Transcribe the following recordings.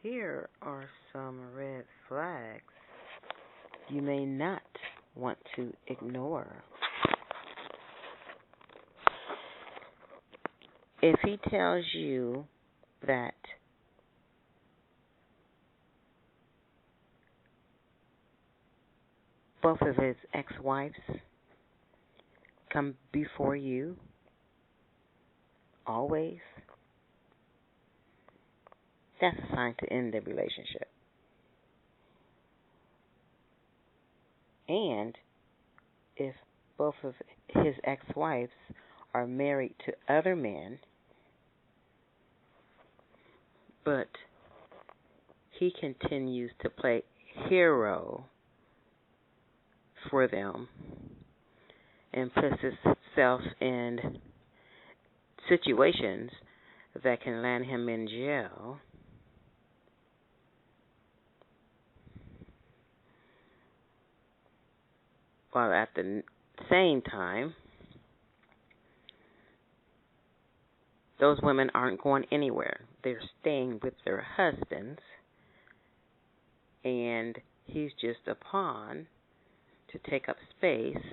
Here are some red flags you may not want to ignore. If he tells you that both of his ex-wives come before you, always, that's a sign to end the relationship. And if both of his ex-wives are married to other men, but he continues to play hero for them and puts himself in situations that can land him in jail, while at the same time, those women aren't going anywhere. They're staying with their husbands, and he's just a pawn to take up space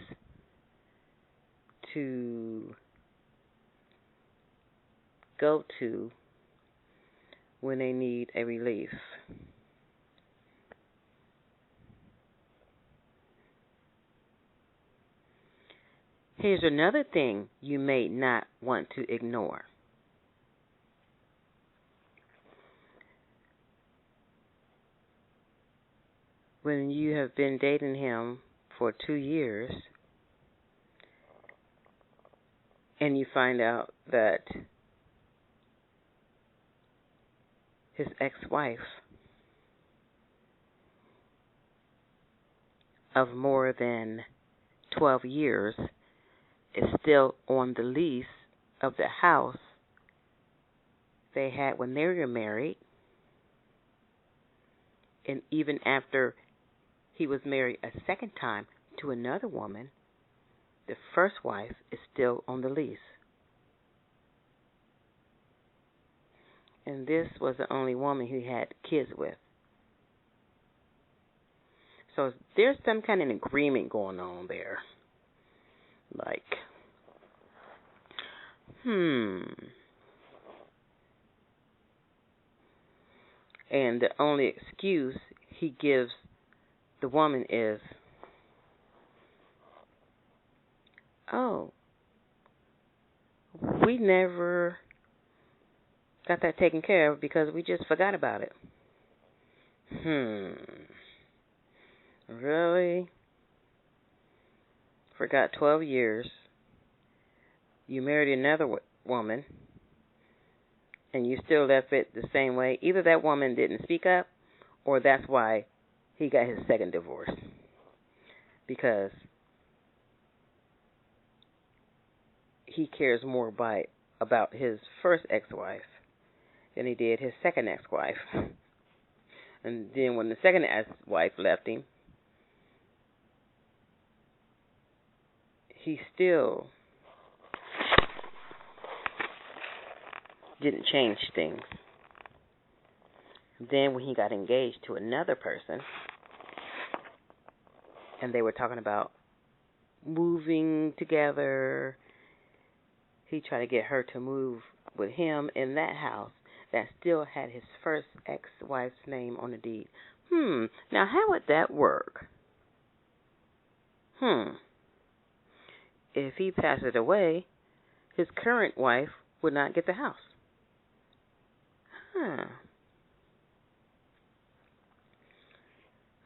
to go to when they need a relief. Here's another thing you may not want to ignore. When you have been dating him for 2 years and you find out that his ex-wife of more than 12 years is still on the lease of the house they had when they were married, and even after he was married a second time to another woman, the first wife is still on the lease. And this was the only woman he had kids with. So there's some kind of agreement going on there. Like, And the only excuse he gives the woman is, oh, we never got that taken care of because we just forgot about it. Really? Forgot 12 years. You married another woman, and you still left it the same way. Either that woman didn't speak up, or that's why he got his second divorce. Because he cares more about his first ex-wife than he did his second ex-wife. And then when the second ex-wife left him, he still didn't change things. Then when he got engaged to another person, and they were talking about moving together, he tried to get her to move with him in that house that still had his first ex-wife's name on the deed. Now how would that work? If he passes away, his current wife would not get the house.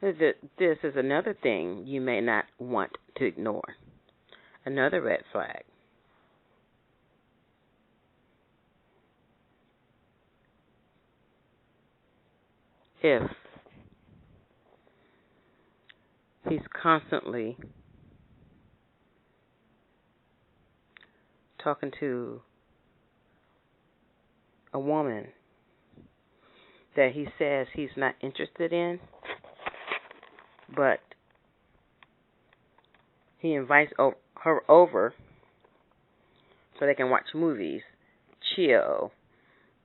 This is another thing you may not want to ignore. Another red flag. If he's constantly talking to a woman that he says he's not interested in, but he invites her over so they can watch movies, chill,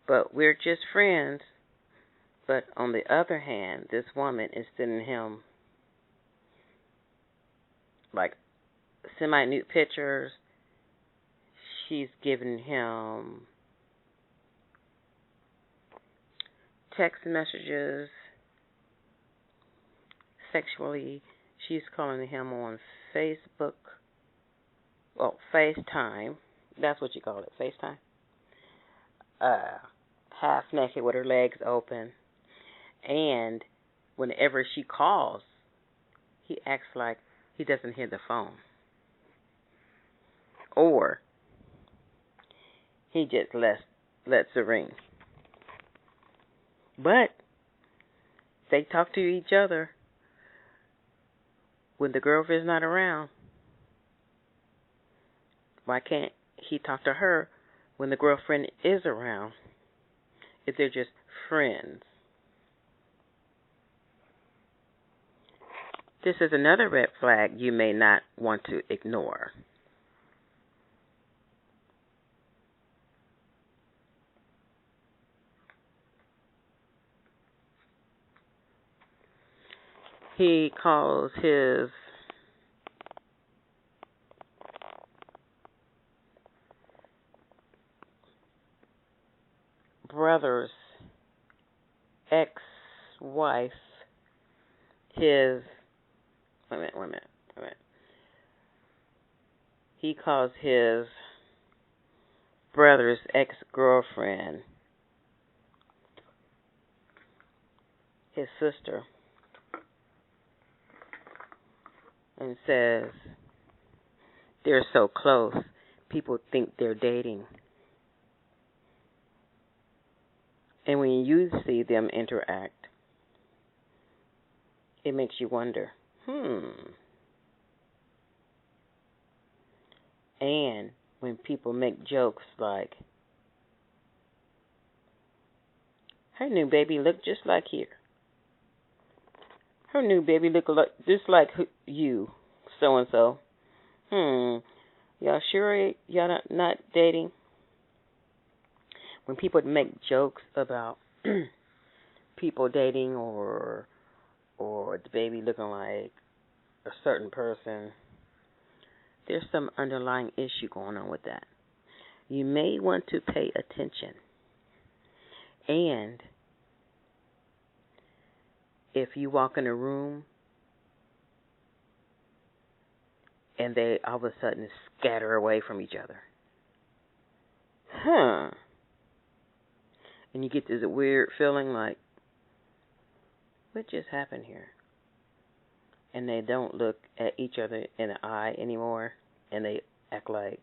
but we're just friends, But on the other hand, this woman is sending him like semi-nude pictures. She's giving him text messages sexually. She's calling him on Facebook. Well, FaceTime. That's what you call it, FaceTime. Half naked with her legs open. And whenever she calls, he acts like he doesn't hear the phone. Or he just lets it ring. But they talk to each other when the girlfriend's not around. Why can't he talk to her when the girlfriend is around? If they're just friends. This is another red flag you may not want to ignore. He calls his brother's ex-wife his... Wait a minute. He calls his brother's ex-girlfriend his sister and says they're so close, people think they're dating. And when you see them interact, it makes you wonder, And when people make jokes like, her new baby look just like here. Her new baby look just like you, so-and-so. Y'all sure y'all not dating? When people make jokes about people dating or the baby looking like a certain person, there's some underlying issue going on with that. You may want to pay attention. And if you walk in a room and they all of a sudden scatter away from each other, and you get this weird feeling like, what just happened here? And they don't look at each other in the eye anymore, and they act like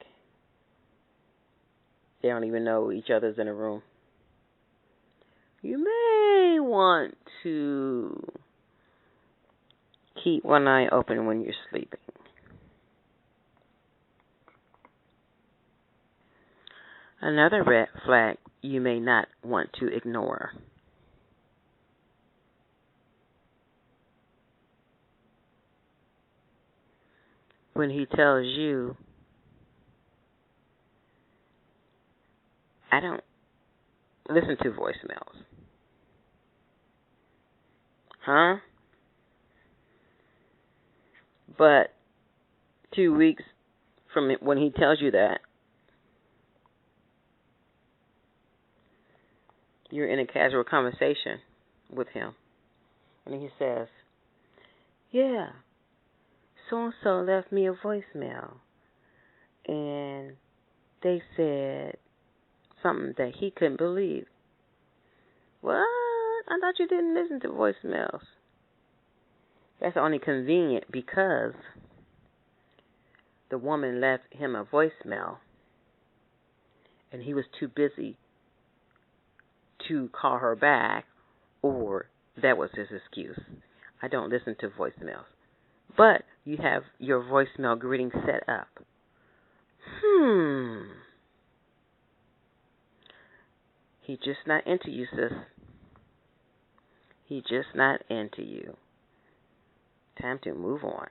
they don't even know each other's in a room. You may want to keep one eye open when you're sleeping. Another red flag you may not want to ignore. When he tells you, I don't listen to voicemails. But 2 weeks from when he tells you that, you're in a casual conversation with him. And he says, yeah, so-and-so left me a voicemail. And they said something that he couldn't believe. What? I thought you didn't listen to voicemails. That's only convenient because the woman left him a voicemail and he was too busy to call her back, or that was his excuse. I don't listen to voicemails. But you have your voicemail greeting set up. He just not into you, sis. He just not into you. Time to move on.